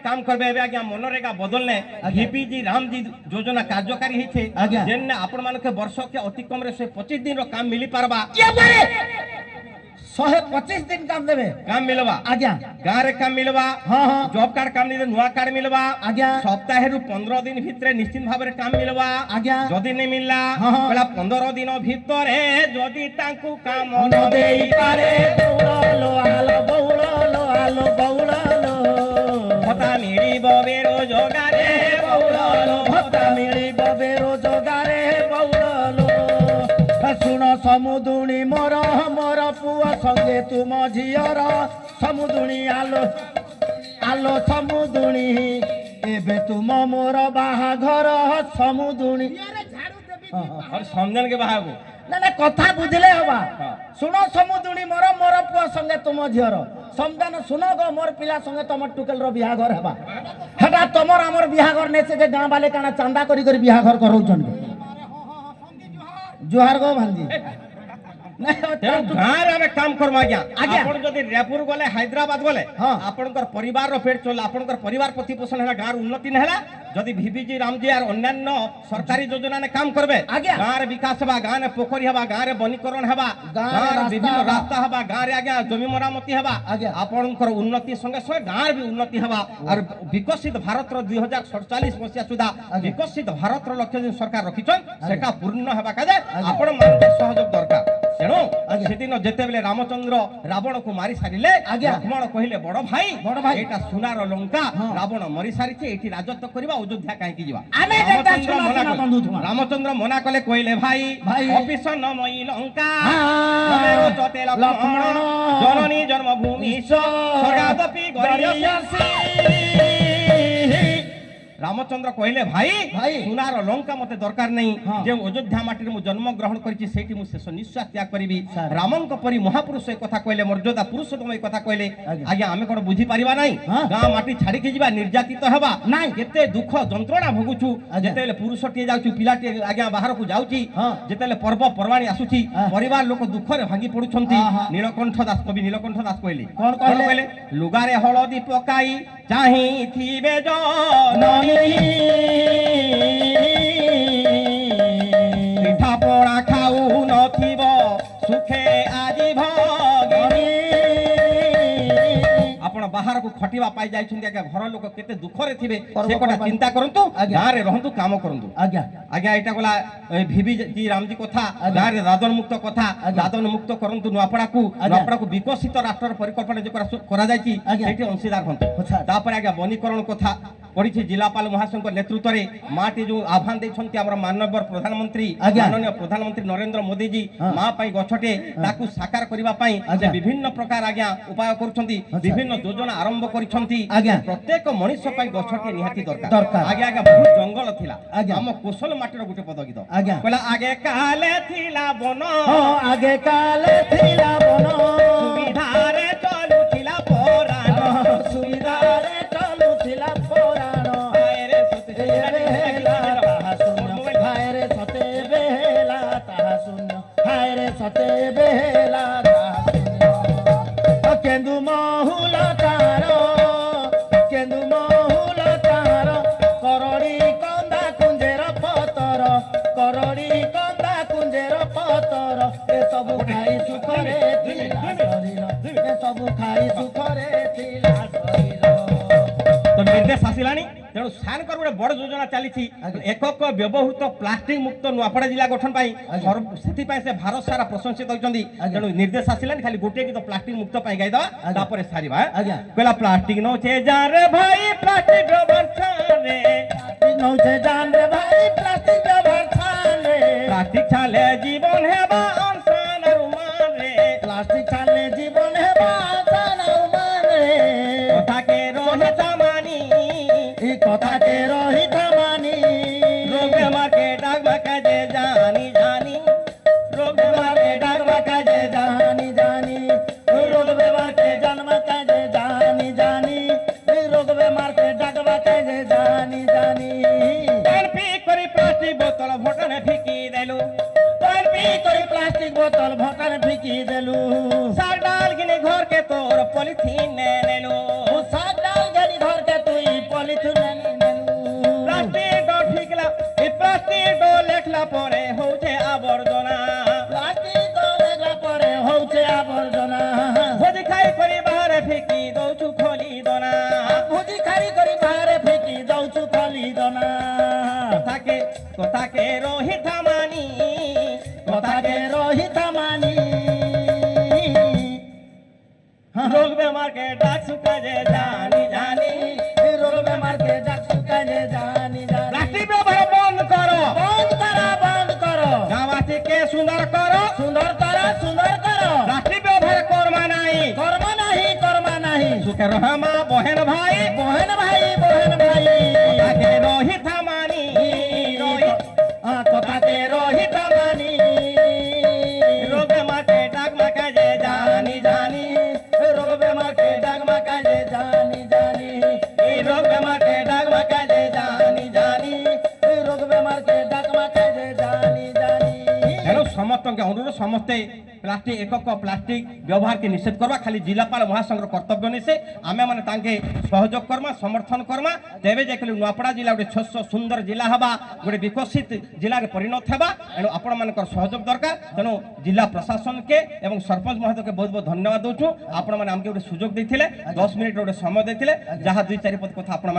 काम करबे आज्ञा मनरेगा बदलने हिपीजी रामजी योजना कार्यकारी हेछे जेने आपण मानके वर्ष के अति कम रे 125 दिन रो काम मिली पारबा के बारे 125 दिन काम देबे काम मिलवा आज्ञा गां रे काम मिलवा हां हां जॉब कार्ड काम निले नुवा कार्ड मिलवा आज्ञा सप्ताह रु 15 दिन भितरे निश्चित भाबरे काम मिलवा आज्ञा जदी नै मिलला बेला 15 दिन भितरे जदी तांकु काम न देई पारे बौळलो आलो बौळलो भत्ता मिलिबो बेरोजगारे बौळलो भत्ता मिलिबो बेरोजगारे बौळलो सुन समुदुणी मोर मोर पुआ संगे तुम झियर समुदुणी आलो आलो समुदुणी एबे तुम मोर बाहाघर समुदुणी और समझन के बाहागो ना ना कथा बुझले हवा सुनो समुदुणी मोर मोर पुआ संगे तुम झियर समदान सुनो गो मोर पिला संगे तुम टुकेल रो बिहाघर हवा हेटा तमर हमर बिहाघर ने से जे गां वाले काना चांदा करी करी बिहाघर करौछन जोहार गो भांजी गाँव रे काम करवा गया आपण जदी रेपुर गले हैदराबाद गले आपनकर परिवार रो पेट चल आपनकर परिवार प्रतिपोषण हैला गाँव उन्नति न हैला जदी भीबीजी रामजी और अन्यान्य सरकारी योजना ने काम करबे गाँव रे विकास हबा गाँव रे पोखरी हबा गाँव रे वनीकरण हबा गाँव रे विभिन्न रास्ता हबा गाँव रे आज्ञा जमी मरामती हबा आपनकर उन्नति संगे संगे गाँव भी उन्नति हबा और विकसित भारत रो 2047 मसिया सुधा विकसित भारत रो लक्ष्य सरकार रखिछन सेटा पूर्ण हबा काजे आपण मान सहयोग दरकार तेणु सेदिन जेते बेले रामचंद्र रावण को मारी सारिले लक्ष्मण कहिले बड़ भाई एटा सुनार लंका रावण मरी सारिछे एठी राजत्व करबा अयोध्या काहे की जीवा रामचंद्र मना कले कहिले भाई ऑफिस न मई लंका मेरो चते लक्ष्मण जननी जन्मभूमि स्वर्गादपि गरियसी रामचंद्र कहले भाई सुनार लंका मते दरकार नहीं जे अयोध्या माटी मु जन्म ग्रहण करिछि सेठी मु शेष निश्वास त्याग करिवि रामंक परि महापुरुष ए कथा कहले मर्यादा पुरुषोत्तम ए कथा कहले आज्ञा हमें कोन बुझी परिबा नहीं गां माटी छाड़ी के जीवा निर्यातित हेबा नहीं केते दुख जंत्रणा भोगुछु जेतेले पुरुषटी जाउछु पिलाटी आज्ञा बाहर को जाउछि जेतेले पर्व परवाणी आसुछि परिवार लोक दुख रे भांगी पडुछंती नीलकंठ दास कवि नीलकंठ दास कहले कोन कहले लुगारे हळदी पकाई चाहि थिबे जननी पिठा पड़ा खाऊ नथिब सुखे आजी भगनी आपण बाहर को खटिबा पाई जाइछुंदी आज्ञा घर लोक केते दुख रे थिबे से कोटा चिंता करंतु गां रे रहंतु काम करंतु आज्ञा आज्ञा एटा गला भीबी जी रामजी कथा गां रे दादन मुक्त कथा दादन मुक्त करंतु नुआपड़ा को विकसित राष्ट्र परिकल्पना जे करा जाइछि सेठी अंशीदार हंतु तापर आज्ञा वनीकरण कथा पढ़ी जिलापाल महाशंकर नेतृत्व में माटी जो आह्वान देछंती हमर माननीय प्रधानमंत्री माननीय प्रधानमंत्री नरेंद्र मोदी जी मां पई गछटे ताकू साकार करिबा पई विभिन्न प्रकार आज्ञा उपाय करूछंती विभिन्न योजना आरंभ करिछंती प्रत्येक मनुष्य पई गछटे निहाती दरकार आगे आगे बहुत जंगल थिला हम कोसल माटी रो गुटे पद गीत कहला आगे काले थिला बन आगे काले थिला बन सुविधा रे चलु थिला परान सुविधा रे चलु थिला परान सते बेला केंदु महुल तार करड़ी कंदा कुंजेर पतर करड़ी कंदा कुंजेर पतर ए सब खाई सुखरे थिला शरीर ए सब खाई सुखरे थिला शरीर तो निर्देश आसिलानी तेणु सानकर गोटे बड़ योजना चली एकक व्यवहृत प्लास्टिक मुक्त नुआपड़ा जिला गठन से भारत सारा प्रशंसित होती तेणु निर्देश आसिलानी खाली गोटे गीत प्लास्टिक मुक्त गाईदवा तापर सारिबा कहला प्लास्टिक नौचे जान रे भाई प्लास्टिक रे नौचे जान रे भाई प्लास्टिक रे प्लास्टिक छाले जीवन हेबा अंसान रुमान रे प्लास्टिक छाले जीवन हेबा अंसान रुमान रे कथा के रहे तमानी कथा के रही थमानी रोग बेमार के डागवा के जे जानी जानी रोग बेमार के डागवा के जे जानी जानी रोग बेमार के जन्म के जे जानी जानी रोग बेमार के डागवा के जे जानी जानी कर पी कर প্লাস্টিক বোতল ভটনে ফিকি দেলু পানি পি করে প্লাস্টিক বোতল ভটানে ফিকি দেলু শাক ডাল কিনে ঘরকে তোর পলিথিন নেলু শাক ডাল গেলি ঘরকে তুই পলিথিন নেলু প্লাস্টিক ডো ফিকলা এই প্লাস্টিক ডো লেখলা পরে হচ্ছে আবর্জনা প্লাস্টিক দেখলা পরে হচ্ছে আবর্জনা ভোজি খাই করে বাহারে ফিকি দৌছু খলি দনা ভুজি খাই করে বাহারে ফিকি দৌছু খলি দনা কথাকে রোহিত মানি কথাকে রহিত মানি রোগ বেমারকে ডাকছু কাজে জানি জানি রোগ বেমারকে ডাকছু কাজে জানি জানি প্লাস্টিক ব্যবহার বন্ধ করো বন্ধ করো গাঁওবাসীকে সুন্দর করো সুন্দর করো প্লাস্টিক ব্যবহার করমা নাই কর্মা নাহি সুখে রহমা বহেন ভাই বহেন ভাই কথাকে রোহিত মানি কথাকে রহিত মানি রোগ বেমারকে ডাকমা কাজে জানি জানি রোগ বেমারকে ডাকমা কাজে জানি জানি এই রোগ বেমারকে ডাকমা কাজে জানি জানি রোগ বেমারকে ডাকমা কাজে জানি জানি তেଣୁ ସମସ୍ତଙ୍କ ଅନୁରୋଧ ସମସ୍ତେ ପ୍ଲାଷ୍ଟିକ ଏକକ ପ୍ଲାଷ୍ଟିକ ବ୍ୟବହାରକେ ନିଷେଧ କରିବା ଖାଲି ଜିଲ୍ଲାପାଳ ମହାସଂଘର କର୍ତ୍ତବ୍ୟ ନିଶେ ଆମେମାନେ ତାଙ୍କେ ସହଯୋଗ କର୍ମା ସମର୍ଥନ କର୍ମା ତେବେ ଯାଇକରି ନୂଆପଡ଼ା ଜିଲ୍ଲା ଗୋଟେ ସ୍ୱଚ୍ଛ ସୁନ୍ଦର ଜିଲ୍ଲା ହେବା ଗୋଟେ ବିକଶିତ ଜିଲ୍ଲାରେ ପରିଣତ ହେବା ଏଣୁ ଆପଣମାନଙ୍କର ସହଯୋଗ ଦରକାର ତେଣୁ ଜିଲ୍ଲା ପ୍ରଶାସନକେ ଏବଂ ସରପଞ୍ଚ ମହୋଦୟକେ ବହୁତ ବହୁତ ଧନ୍ୟବାଦ ଦେଉଛୁ ଆପଣମାନେ ଆମକୁ ଗୋଟେ ସୁଯୋଗ ଦେଇଥିଲେ 10 ମିନିଟ୍ ଗୋଟେ ସମୟ ଦେଇଥିଲେ ଯାହା 2-4 ପଦ କଥା ଆପଣମାନେ